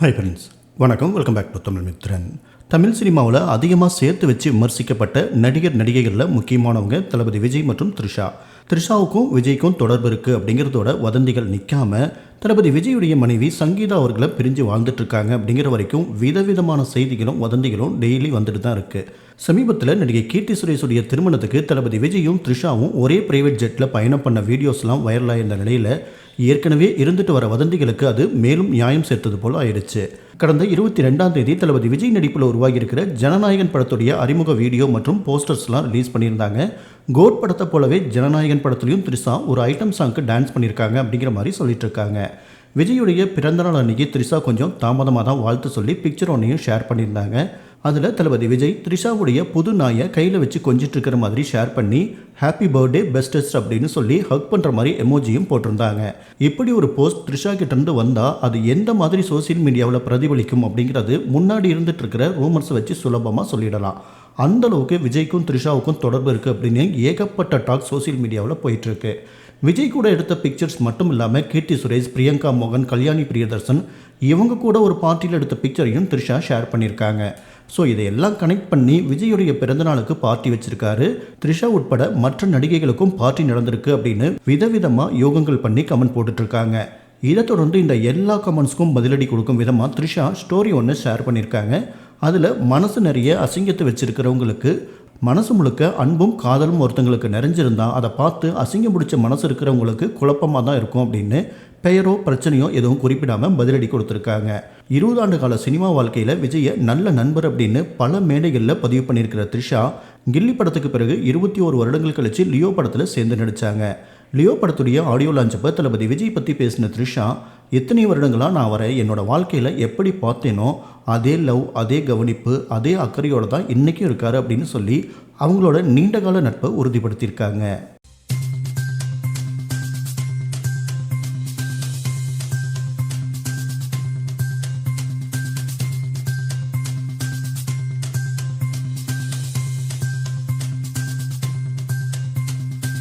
Hi friends, வணக்கம். Welcome back to Tamil Mithran. Tamil சினிமாவில் அதிகமாக சேர்த்து வச்சு விமர்சிக்கப்பட்ட நடிகைகளில் முக்கியமானவங்க தளபதி விஜய் மற்றும் த்ரிஷா. த்ரிஷாவுக்கும் விஜய்க்கும் தொடர்பு இருக்குது அப்படிங்கிறதோட வதந்திகள் நிற்காம தளபதி விஜயுடைய மனைவி சங்கீதா அவர்களை பிரிஞ்சு வாழ்ந்துட்டு இருக்காங்க அப்படிங்கிற வரைக்கும் விதவிதமான செய்திகளும் வதந்திகளும் டெய்லி வந்துட்டு தான் இருக்குது. சமீபத்தில் நடிகை கீர்த்தி சுரேஷுடைய திருமணத்துக்கு தளபதி விஜயும் த்ரிஷாவும் ஒரே பிரைவேட் ஜெட்டில் பயணம் பண்ண வீடியோஸ்லாம் வைரலாக இருந்த நிலையில் ஏற்கனவே இருந்துட்டு வர வதந்திகளுக்கு அது மேலும் நியாயம் சேர்த்தது போல் ஆயிடுச்சு. கடந்த 22ஆம் தேதி தளபதி விஜய் நடிப்பில் உருவாகி இருக்கிற ஜனநாயகன் படத்துடைய அறிமுக வீடியோ மற்றும் போஸ்டர்ஸ்லாம் ரிலீஸ் பண்ணியிருந்தாங்க. கோட் படத்தை போலவே ஜனநாயகன் படத்துலையும் த்ரிஷா ஒரு ஐட்டம் சாங்க்கு டான்ஸ் பண்ணியிருக்காங்க அப்படிங்கிற மாதிரி சொல்லிட்டு இருக்காங்க. விஜயுடைய பிறந்தநாள் அன்னைக்கு த்ரிஷா கொஞ்சம் தாமதமாக தான் வாழ்த்து சொல்லி பிக்சர் ஒன்றையும் ஷேர் பண்ணியிருந்தாங்க. அதில் தளபதி விஜய் த்ரிஷாவுடைய புது நாயை கையில் வச்சு கொஞ்சிட்டு இருக்கிற மாதிரி ஷேர் பண்ணி ஹாப்பி பர்த்டே பெஸ்டஸ்ட் அப்படின்னு சொல்லி ஹக் பண்ணுற மாதிரி எமோஜியும் போட்டிருந்தாங்க. இப்படி ஒரு போஸ்ட் த்ரிஷா கிட்டேருந்து வந்தால் அது எந்த மாதிரி சோசியல் மீடியாவில் பிரதிபலிக்கும் அப்படிங்கிறது முன்னாடி இருந்துட்டு இருக்கிற ரூமர்ஸை வச்சு சுலபமாக சொல்லிடலாம். அந்த அளவுக்கு விஜய்க்கும் த்ரிஷாவுக்கும் தொடர்பு இருக்குது அப்படின்னு ஏகப்பட்ட டாக் சோசியல் மீடியாவில் போயிட்டுருக்கு. விஜய் கூட எடுத்த பிக்சர்ஸ் மட்டும் இல்லாமல் கீர்த்தி சுரேஷ், பிரியங்கா மோகன், கல்யாணி பிரியதர்சன் இவங்க கூட ஒரு பார்ட்டியில் எடுத்த பிக்சரையும் த்ரிஷா ஷேர் பண்ணியிருக்காங்க. ஸோ இதையெல்லாம் கனெக்ட் பண்ணி விஜயுடைய பிறந்தநாளுக்கு பார்ட்டி வச்சிருக்காரு. த்ரிஷா உட்பட மற்ற நடிகைகளுக்கும் பார்ட்டி நடந்திருக்கு அப்படின்னு விதவிதமாக யோகங்கள் பண்ணி கமெண்ட் போட்டுட்ருக்காங்க. இதை தொடர்ந்து இந்த எல்லா கமெண்ட்ஸ்க்கும் பதிலடி கொடுக்கும் விதமாக த்ரிஷா ஸ்டோரி ஒன்று ஷேர் பண்ணியிருக்காங்க. அதில் மனசு நிறைய அசிங்கத்தை வச்சிருக்கிறவங்களுக்கு மனசு முழுக்க அன்பும் காதலும் ஒருத்தங்களுக்கு நிறைஞ்சிருந்தால் அதை பார்த்து அசிங்கம் பிடிச்ச மனசு இருக்கிறவங்களுக்கு குழப்பமாக தான் இருக்கும் அப்படின்னு பெயரோ பிரச்சனையோ எதுவும் குறிப்பிடாமல் பதிலடி கொடுத்துருக்காங்க. 20 ஆண்டு கால சினிமா வாழ்க்கையில் விஜயை நல்ல நண்பர் அப்படின்னு பல மேடைகளில் பதிவு பண்ணியிருக்கிற த்ரிஷா கில்லி படத்துக்கு பிறகு 21 வருடங்கள் கழித்து லியோ படத்தில் சேர்ந்து நடித்தாங்க. லியோ படத்துடைய ஆடியோ லான்ச்சப்போ தளபதி விஜய் பற்றி பேசின த்ரிஷா, எத்தனை வருடங்களாக நான் அவரை என்னோடய வாழ்க்கையில் எப்படி பார்த்தேனோ அதே லவ், அதே கவனிப்பு, அதே அக்கறையோடு தான் இன்றைக்கும் இருக்காரு அப்படின்னு சொல்லி அவங்களோட நீண்டகால நட்பை உறுதிப்படுத்தியிருக்காங்க.